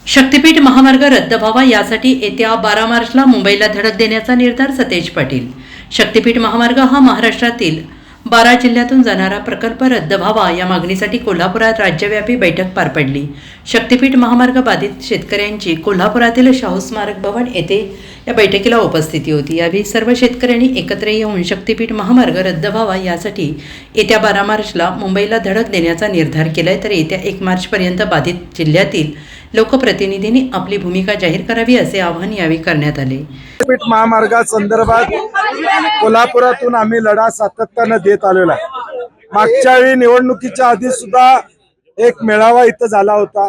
शक्तीपीठ महामार्ग रद्द व्हावा यासाठी येत्या 12 मार्चला मुंबईला धडक देण्याचा निर्धार सतेज पाटील। शक्तीपीठ महामार्ग हा महाराष्ट्रातील 12 जिल्ह्यातून जाणारा प्रकल्प रद्द व्हावा या मागणीसाठी कोल्हापुरात राज्यव्यापी बैठक पार पडली। शक्तीपीठ महामार्ग बाधित शेतकऱ्यांची कोल्हापुरातील शाहू स्मारक भवन येथे या बैठकीला उपस्थिती होती। यावेळी सर्व शेतकऱ्यांनी एकत्र येऊन शक्तीपीठ महामार्ग रद्द व्हावा यासाठी येत्या 12 मार्चला मुंबईला धडक देण्याचा निर्धार केलाय, तर येत्या 1 मार्चपर्यंत बाधित जिल्ह्यातील लोकप्रतिनिधींनी आपली भूमिका जाहीर करावी असे आवाहन यावेळी करण्यात आले। शक्तीपीठ महामार्गासंदर्भात कोल्हापुरातून आम्ही लढा सातत्याने देत आलेलो आहे। मागच्या वेळी निवडणुकीच्या आधी सुद्धा एक मेळावा इथं झाला होता।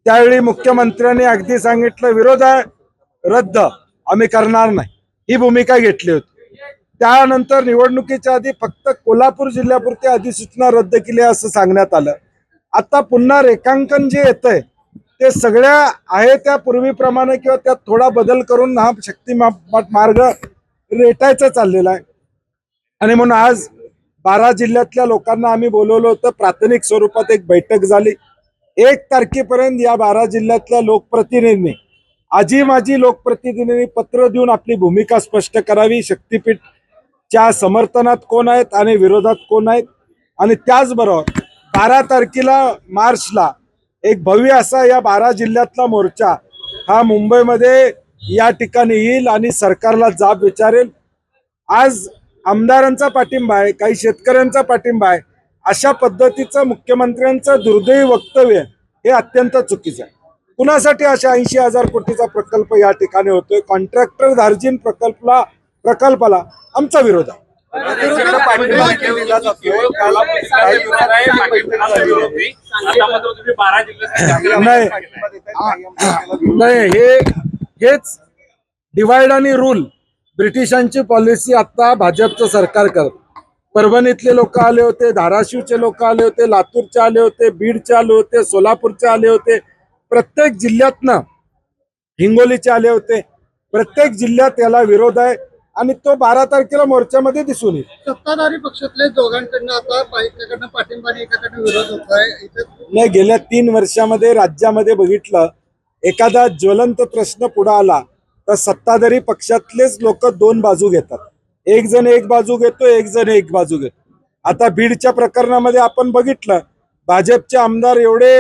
त्यावेळी मुख्यमंत्र्यांनी अगदी सांगितलं विरोध आहे, रद्द आम्ही करणार नाही, ही भूमिका घेतली होती। त्यानंतर निवडणुकीच्या आधी फक्त कोल्हापूर जिल्ह्यापुरती अधिसूचना रद्द केली असं सांगण्यात आलं। आता पुन्हा रेखांकन जे येतंय ते सगळ्या आहे त्या पूर्वीप्रमाणे किंवा त्यात थोडा बदल करून हा शक्ती मार्ग रेटायचा चाललेला आहे। आणि म्हणून आज 12 जिल्ह्यातल्या लोकांना आम्ही बोलवलं होतं। प्राथमिक स्वरूपात एक बैठक झाली। 1 तारखेपर्यंत या 12 जिल्ह्यातल्या लोकप्रतिनिधींनी आजी माजी लोकप्रतिनिधींनी पत्र देऊन आपली भूमिका स्पष्ट करावी। शक्तीपीठच्या समर्थनात कोण आहेत आणि विरोधात कोण आहेत। आणि त्याचबरोबर 12 तारखेला मार्चला एक भव्य असा या 12 जिल्ह्यातला मोर्चा हा मुंबईमध्ये या ठिकाणी येईल आणि सरकारला जाब विचारेल। आज आमदारांचा पाठिंबा आहे, काही शेतकऱ्यांचा पाठिंबा आहे, अशा पद्धतीचं मुख्यमंत्र्यांचं दुर्दैवी वक्तव्य हे अत्यंत चुकीचं आहे। कुणासाठी अशा 80,000 कोटीचा प्रकल्प या ठिकाणी होतोय? कॉन्ट्रॅक्टर धार्जिन प्रकल्पाला आमचा विरोध आहे। नाही, हेच डिवाइड आणि रूल ब्रिटिशांची पॉलिसी आता भाजपचं सरकार करत। परभणीतले लोक आले होते, धाराशिवचे लोक आले होते, लातूरचे आले होते, बीडचे आले होते, सोलापूरचे आले होते, प्रत्येक जिल्ह्यातनं हिंगोलीचे आले होते। प्रत्येक जिल्ह्यात याला विरोध आहे आणि तो 12 तारखेला मोर्चामध्ये दिसून येईल। सत्ताधारी पक्षातले दोघांकडनं आता एकाकडनं पाठिंबा आणि एकाकडनं विरोध होत आहे। नाही, गेल्या 3 वर्षामध्ये राज्यामध्ये बघितलं, एखादा ज्वलंत प्रश्न पुढे आला तर सत्ताधारी पक्षातलेच लोक 2 बाजू घेतात। एक जण एक बाजू घेतो, एक जण एक बाजू घेतो। आता बीडच्या प्रकरणामध्ये आपण बघितलं, भाजपचे आमदार एवढे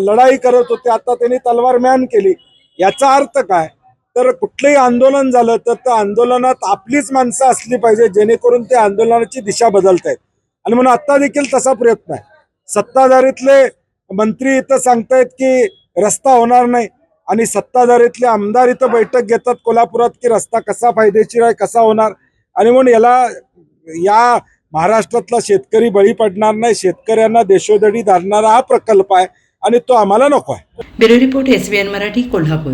लढाई करत होते, आता त्यांनी तलवार म्यान केली। याचा अर्थ काय? तर कुठलंही आंदोलन झालं तर त्या आंदोलनात आपलीच माणसं असली पाहिजे, जेणेकरून त्या आंदोलनाची दिशा बदलतायत। आणि म्हणून आता देखील तसा प्रयत्न आहे। सत्ताधारीतले मंत्री इथं सांगतायत की रस्ता होणार नाही आणि सत्ताधारीतले आमदार इथं बैठक घेतात कोल्हापुरात की रस्ता कसा फायदेशीर आहे, कसा होणार। आणि म्हणून या महाराष्ट्रातला शेतकरी बळी पडणार नाही। शेतकऱ्यांना देशोधडी धरणारा हा प्रकल्प आहे आणि तो आम्हाला नको आहे। Bureau report SBN Marathi, Kolhapur.